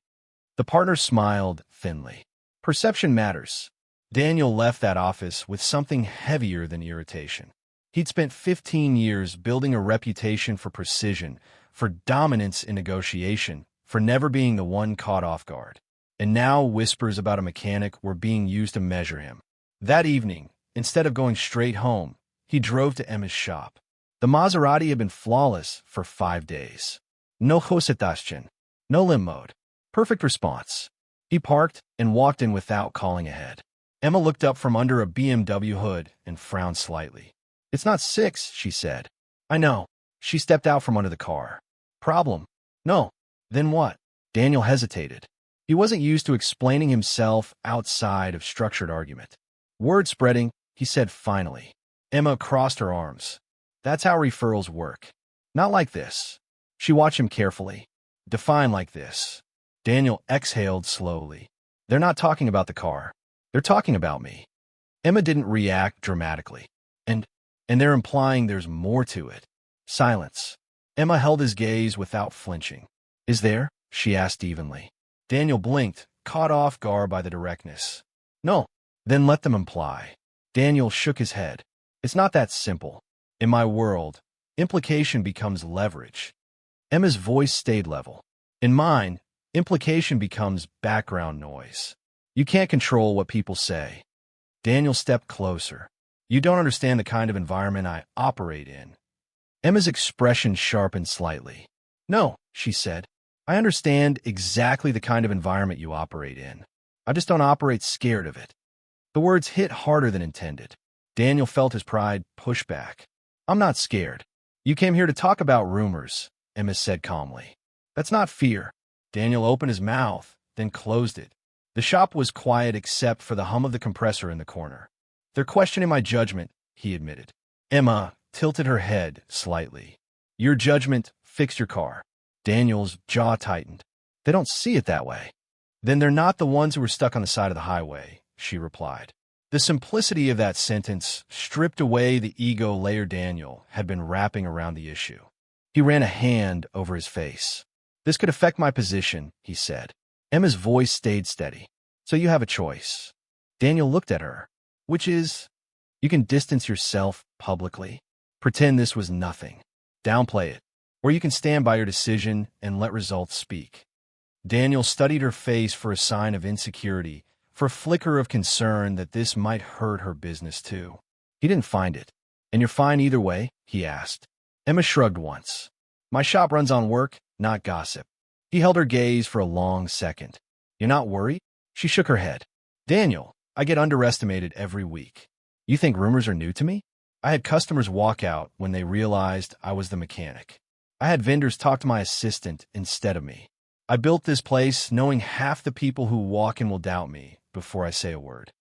The partner smiled thinly. Perception matters. Daniel left that office with something heavier than irritation. He'd spent 15 years building a reputation for precision, for dominance in negotiation, for never being the one caught off guard. And now whispers about a mechanic were being used to measure him. That evening, instead of going straight home, he drove to Emma's shop. The Maserati had been flawless for 5 days. No hositashchen, no limp mode. Perfect response. He parked and walked in without calling ahead. Emma looked up from under a BMW hood and frowned slightly. It's not 6, she said. I know. She stepped out from under the car. Problem? No. Then what? Daniel hesitated. He wasn't used to explaining himself outside of structured argument. Word spreading, he said finally. Emma crossed her arms. That's how referrals work. Not like this. She watched him carefully. Define like this. Daniel exhaled slowly. They're not talking about the car. They're talking about me. Emma didn't react dramatically. And they're implying there's more to it. Silence. Emma held his gaze without flinching. Is there? She asked evenly. Daniel blinked, caught off guard by the directness. No. Then let them imply. Daniel shook his head. It's not that simple. In my world, implication becomes leverage. Emma's voice stayed level. In mine, implication becomes background noise. You can't control what people say. Daniel stepped closer. You don't understand the kind of environment I operate in. Emma's expression sharpened slightly. No, she said. I understand exactly the kind of environment you operate in. I just don't operate scared of it. The words hit harder than intended. Daniel felt his pride push back. I'm not scared. You came here to talk about rumors, Emma said calmly. That's not fear. Daniel opened his mouth, then closed it. The shop was quiet except for the hum of the compressor in the corner. They're questioning my judgment, he admitted. Emma tilted her head slightly. Your judgment fixed your car. Daniel's jaw tightened. They don't see it that way. Then they're not the ones who were stuck on the side of the highway, she replied. The simplicity of that sentence stripped away the ego layer Daniel had been wrapping around the issue. He ran a hand over his face. This could affect my position, he said. Emma's voice stayed steady. So you have a choice. Daniel looked at her. Which is, you can distance yourself publicly. Pretend this was nothing. Downplay it. Or you can stand by your decision and let results speak. Daniel studied her face for a sign of insecurity, for a flicker of concern that this might hurt her business too. He didn't find it. And you're fine either way? He asked. Emma shrugged once. My shop runs on work, not gossip. He held her gaze for a long second. You're not worried? She shook her head. Daniel, I get underestimated every week. You think rumors are new to me? I had customers walk out when they realized I was the mechanic. I had vendors talk to my assistant instead of me. I built this place knowing half the people who walk in will doubt me before I say a word.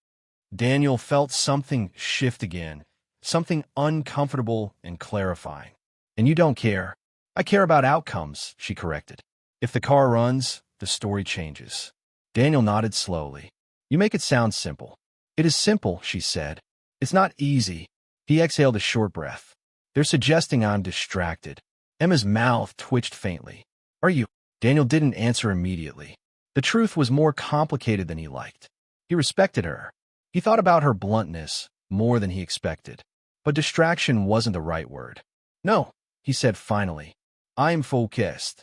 Daniel felt something shift again, something uncomfortable and clarifying. And you don't care. I care about outcomes, she corrected. If the car runs, the story changes. Daniel nodded slowly. You make it sound simple. It is simple, she said. It's not easy. He exhaled a short breath. They're suggesting I'm distracted. Emma's mouth twitched faintly. Are you? Daniel didn't answer immediately. The truth was more complicated than he liked. He respected her. He thought about her bluntness more than he expected. But distraction wasn't the right word. No, he said finally. I'm focused.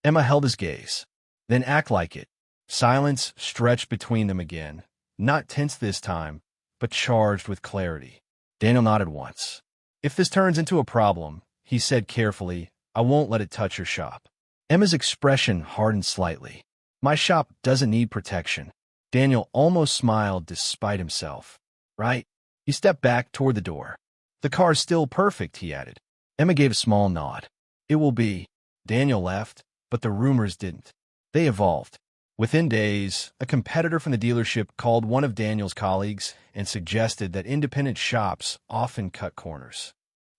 Emma held his gaze. Then act like it. Silence stretched between them again, not tense this time, but charged with clarity. Daniel nodded once. If this turns into a problem, he said carefully, I won't let it touch your shop. Emma's expression hardened slightly. My shop doesn't need protection. Daniel almost smiled despite himself. Right? He stepped back toward the door. The car's still perfect, he added. Emma gave a small nod. It will be. Daniel left, but the rumors didn't. They evolved. Within days, a competitor from the dealership called one of Daniel's colleagues and suggested that independent shops often cut corners.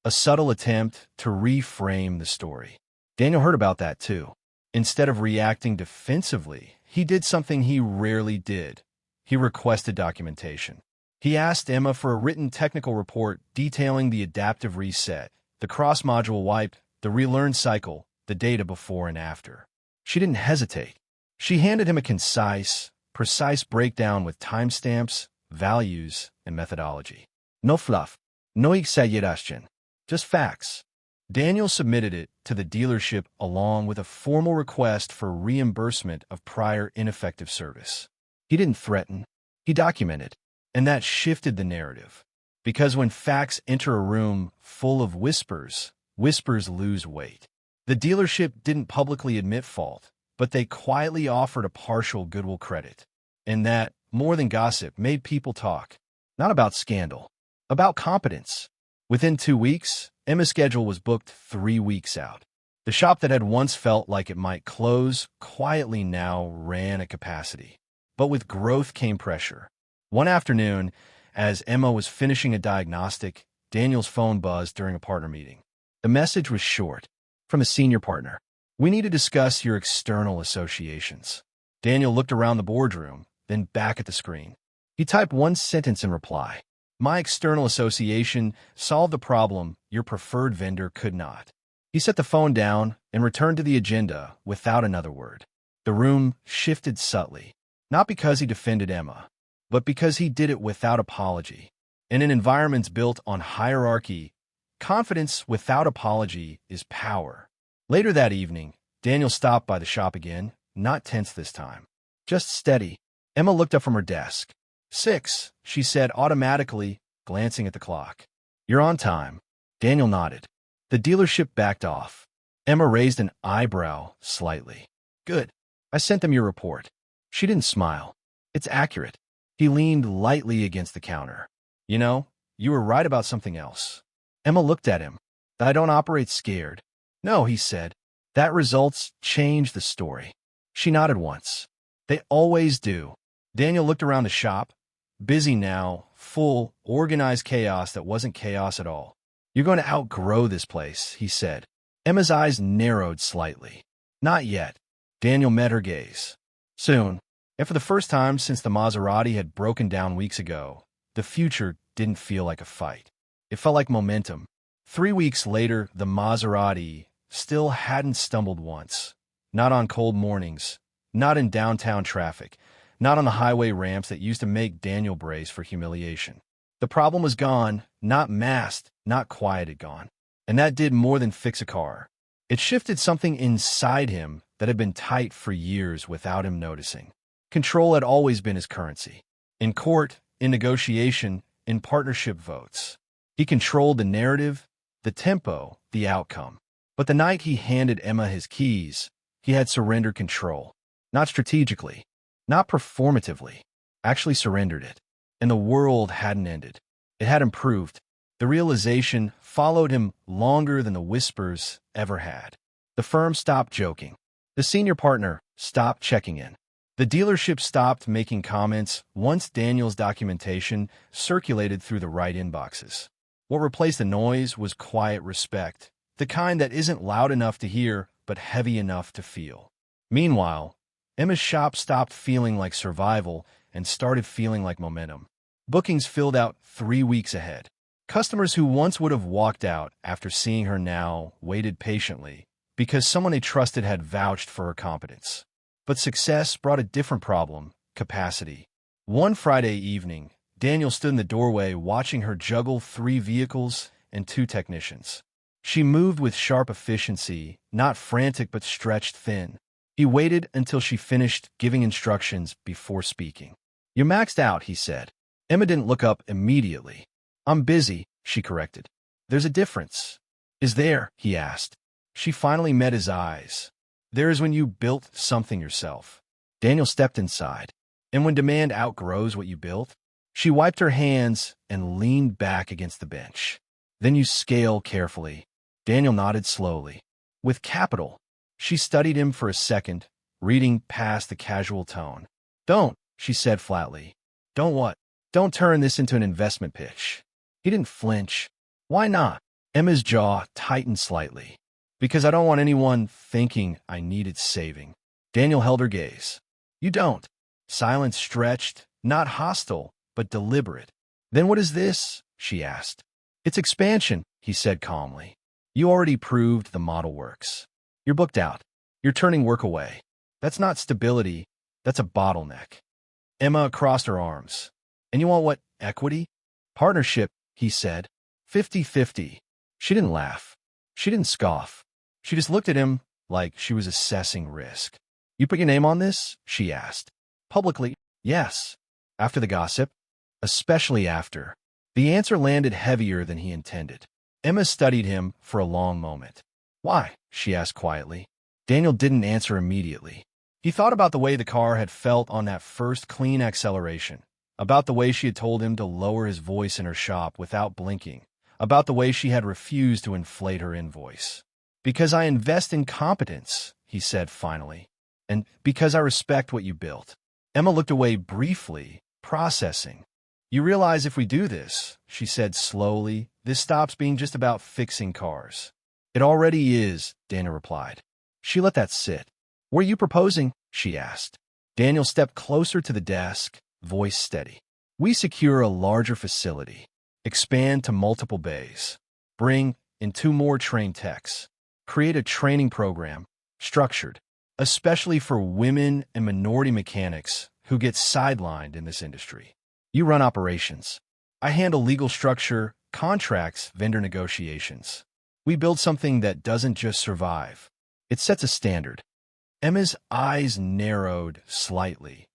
A subtle attempt to reframe the story. Daniel heard about that too. Instead of reacting defensively, he did something he rarely did. He requested documentation. He asked Emma for a written technical report detailing the adaptive reset, the cross-module wipe, the relearn cycle, the data before and after. She didn't hesitate. She handed him a concise, precise breakdown with timestamps, values, and methodology. No fluff, no exaggeration, just facts. Daniel submitted it to the dealership along with a formal request for reimbursement of prior ineffective service. He didn't threaten, he documented, and that shifted the narrative. Because when facts enter a room full of whispers, whispers lose weight. The dealership didn't publicly admit fault, but they quietly offered a partial goodwill credit. And that, more than gossip, made people talk. Not about scandal, about competence. Within 2 weeks, Emma's schedule was booked 3 weeks out. The shop that had once felt like it might close quietly now ran at capacity. But with growth came pressure. One afternoon, as Emma was finishing a diagnostic, Daniel's phone buzzed during a partner meeting. The message was short, from a senior partner. We need to discuss your external associations. Daniel looked around the boardroom, then back at the screen. He typed one sentence in reply. My external association solved the problem your preferred vendor could not. He set the phone down and returned to the agenda without another word. The room shifted subtly, not because he defended Emma, but because he did it without apology. In an environment built on hierarchy, confidence without apology is power. Later that evening, Daniel stopped by the shop again, not tense this time. Just steady. Emma looked up from her desk. 6, she said automatically, glancing at the clock. You're on time. Daniel nodded. The dealership backed off. Emma raised an eyebrow slightly. Good. I sent them your report. She didn't smile. It's accurate. He leaned lightly against the counter. You know, you were right about something else. Emma looked at him. I don't operate scared. No, he said. That results change the story. She nodded once. They always do. Daniel looked around the shop. Busy now, full, organized chaos that wasn't chaos at all. You're going to outgrow this place, he said. Emma's eyes narrowed slightly. Not yet. Daniel met her gaze. Soon. And for the first time since the Maserati had broken down weeks ago, the future didn't feel like a fight. It felt like momentum. 3 weeks later, the Maserati still hadn't stumbled once. Not on cold mornings, not in downtown traffic, not on the highway ramps that used to make Daniel brace for humiliation. The problem was gone, not masked, not quieted, gone. And that did more than fix a car. It shifted something inside him that had been tight for years without him noticing. Control had always been his currency. In court, in negotiation, in partnership votes. He controlled the narrative, the tempo, the outcome. But the night he handed Emma his keys, he had surrendered control. Not strategically, not performatively, actually surrendered it. And the world hadn't ended. It had improved. The realization followed him longer than the whispers ever had. The firm stopped joking. The senior partner stopped checking in. The dealership stopped making comments once Daniel's documentation circulated through the right inboxes. What replaced the noise was quiet respect, the kind that isn't loud enough to hear but heavy enough to feel. Meanwhile, Emma's shop stopped feeling like survival and started feeling like momentum. Bookings filled out 3 weeks ahead. Customers who once would have walked out after seeing her now waited patiently because someone they trusted had vouched for her competence. But success brought a different problem: capacity. One Friday evening, Daniel stood in the doorway watching her juggle 3 vehicles and 2 technicians. She moved with sharp efficiency, not frantic but stretched thin. He waited until she finished giving instructions before speaking. "You're maxed out," he said. Emma didn't look up immediately. "I'm busy," she corrected. "There's a difference." "Is there?" he asked. She finally met his eyes. "There is when you built something yourself." Daniel stepped inside. "And when demand outgrows what you built?" She wiped her hands and leaned back against the bench. "Then you scale carefully." Daniel nodded slowly. "With capital." She studied him for a second, reading past the casual tone. "Don't," she said flatly. "Don't what?" "Don't turn this into an investment pitch." He didn't flinch. "Why not?" Emma's jaw tightened slightly. "Because I don't want anyone thinking I needed saving." Daniel held her gaze. "You don't." Silence stretched, not hostile, but deliberate. "Then what is this?" she asked. "It's expansion," he said calmly. "You already proved the model works. You're booked out. You're turning work away. That's not stability. That's a bottleneck." Emma crossed her arms. "And you want what? Equity?" "Partnership," he said. 50-50. She didn't laugh. She didn't scoff. She just looked at him like she was assessing risk. "You put your name on this?" she asked. "Publicly, yes." "After the gossip?" "Especially after." The answer landed heavier than he intended. Emma studied him for a long moment. "Why?" she asked quietly. Daniel didn't answer immediately. He thought about the way the car had felt on that first clean acceleration, about the way she had told him to lower his voice in her shop without blinking, about the way she had refused to inflate her invoice. "Because I invest in competence," he said finally, "and because I respect what you built." Emma looked away briefly, processing. "You realize if we do this," she said slowly, "this stops being just about fixing cars." "It already is," Daniel replied. She let that sit. "What are you proposing?" she asked. Daniel stepped closer to the desk, voice steady. "We secure a larger facility, expand to multiple bays, bring in 2 more trained techs, create a training program, structured, especially for women and minority mechanics who get sidelined in this industry. You run operations. I handle legal structure, contracts, vendor negotiations. We build something that doesn't just survive. It sets a standard." Emma's eyes narrowed slightly,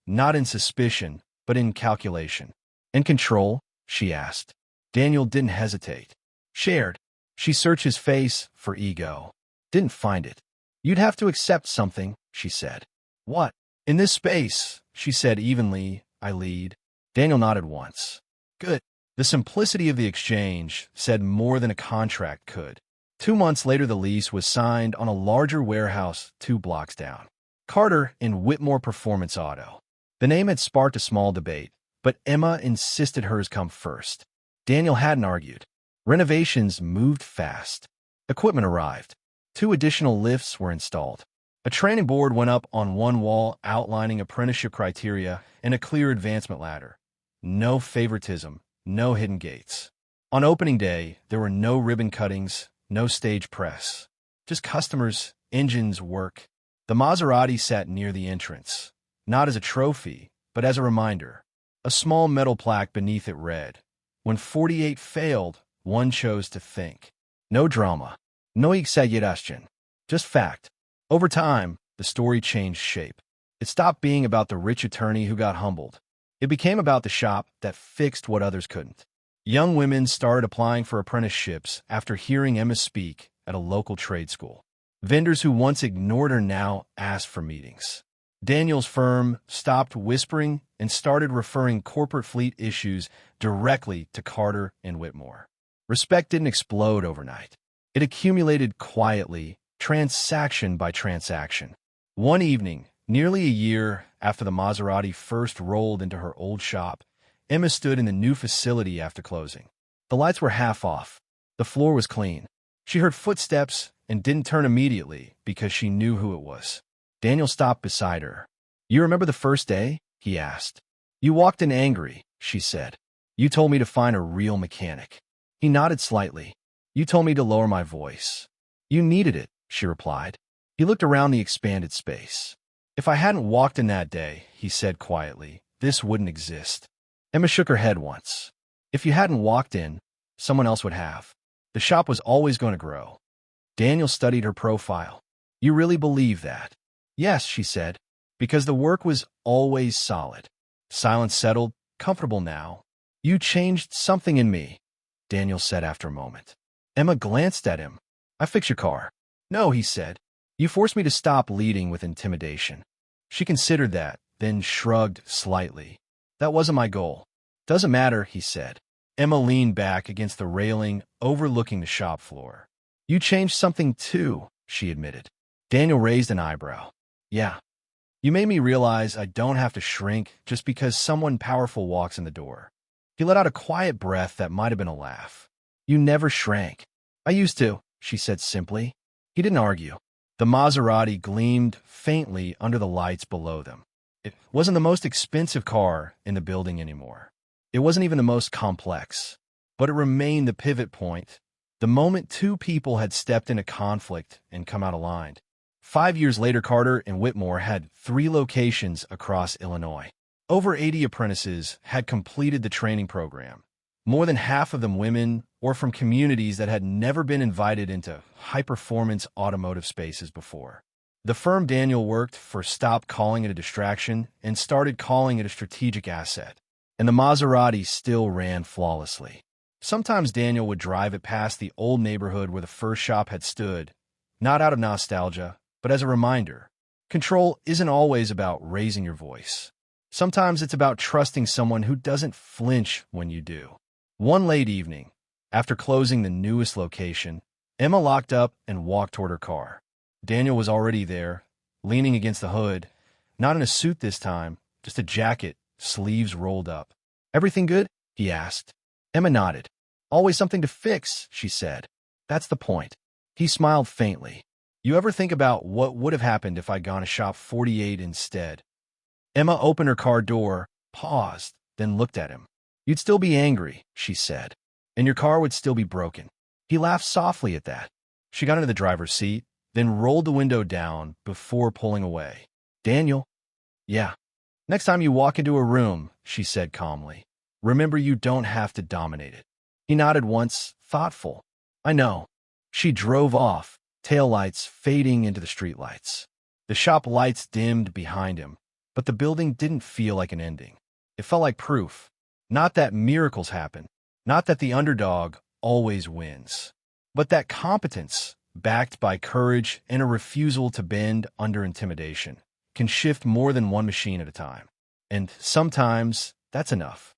not in suspicion, but in calculation. "And control?" she asked. Daniel didn't hesitate. "Shared." She searched his face for ego. Didn't find it. "You'd have to accept something," she said. "What?" "In this space," she said evenly, "I lead." Daniel nodded once. "Good." The simplicity of the exchange said more than a contract could. 2 months later, the lease was signed on a larger warehouse 2 blocks down. Carter and Whitmore Performance Auto. The name had sparked a small debate, but Emma insisted hers come first. Daniel hadn't argued. Renovations moved fast. Equipment arrived. 2 additional lifts were installed. A training board went up on one wall outlining apprenticeship criteria and a clear advancement ladder. No favoritism, no hidden gates. On opening day, there were no ribbon cuttings, no stage press. Just customers, engines, work. The Maserati sat near the entrance. not as a trophy, but as a reminder. A small metal plaque beneath it read, "When 48 failed, one chose to think." No drama. No exaggeration. Just fact. Over time, the story changed shape. It stopped being about the rich attorney who got humbled. It became about the shop that fixed what others couldn't. Young women started applying for apprenticeships after hearing Emma speak at a local trade school. Vendors who once ignored her now asked for meetings. Daniel's firm stopped whispering and started referring corporate fleet issues directly to Carter and Whitmore. Respect didn't explode overnight. It accumulated quietly, transaction by transaction. One evening, nearly a year after the Maserati first rolled into her old shop, Emma stood in the new facility after closing. The lights were half off. The floor was clean. She heard footsteps and didn't turn immediately because she knew who it was. Daniel stopped beside her. "You remember the first day?" he asked. "You walked in angry," she said. "You told me to find a real mechanic." He nodded slightly. "You told me to lower my voice." "You needed it," she replied. He looked around the expanded space. "If I hadn't walked in that day," he said quietly, "this wouldn't exist." Emma shook her head once. "If you hadn't walked in, someone else would have. The shop was always going to grow." Daniel studied her profile. "You really believe that?" "Yes," she said, "because the work was always solid." Silence settled, comfortable now. "You changed something in me," Daniel said after a moment. Emma glanced at him. "I fix your car." "No," he said. "You forced me to stop leading with intimidation." She considered that, then shrugged slightly. "That wasn't my goal." "Doesn't matter," he said. Emma leaned back against the railing, overlooking the shop floor. "You changed something too," she admitted. Daniel raised an eyebrow. "Yeah. You made me realize I don't have to shrink just because someone powerful walks in the door." He let out a quiet breath that might have been a laugh. "You never shrank." "I used to," she said simply. He didn't argue. The Maserati gleamed faintly under the lights below them. It wasn't the most expensive car in the building anymore. It wasn't even the most complex. But it remained the pivot point, the moment two people had stepped into conflict and come out aligned. 5 years later, Carter and Whitmore had 3 locations across Illinois. Over 80 apprentices had completed the training program, more than half of them women or from communities that had never been invited into high-performance automotive spaces before. The firm Daniel worked for stopped calling it a distraction and started calling it a strategic asset, and the Maserati still ran flawlessly. Sometimes Daniel would drive it past the old neighborhood where the first shop had stood, not out of nostalgia, but as a reminder. Control isn't always about raising your voice. Sometimes it's about trusting someone who doesn't flinch when you do. One late evening, after closing the newest location, Emma locked up and walked toward her car. Daniel was already there, leaning against the hood, not in a suit this time, just a jacket, sleeves rolled up. "Everything good?" he asked. Emma nodded. "Always something to fix," she said. "That's the point." He smiled faintly. "You ever think about what would have happened if I'd gone to shop 48 instead?" Emma opened her car door, paused, then looked at him. "You'd still be angry," she said, "and your car would still be broken." He laughed softly at that. She got into the driver's seat, then rolled the window down before pulling away. "Daniel?" "Yeah." "Next time you walk into a room," she said calmly, "remember you don't have to dominate it." He nodded once, thoughtful. "I know." She drove off, taillights fading into the streetlights. The shop lights dimmed behind him, but the building didn't feel like an ending. It felt like proof. Not that miracles happen, not that the underdog always wins, but that competence, backed by courage and a refusal to bend under intimidation, can shift more than one machine at a time. And sometimes that's enough.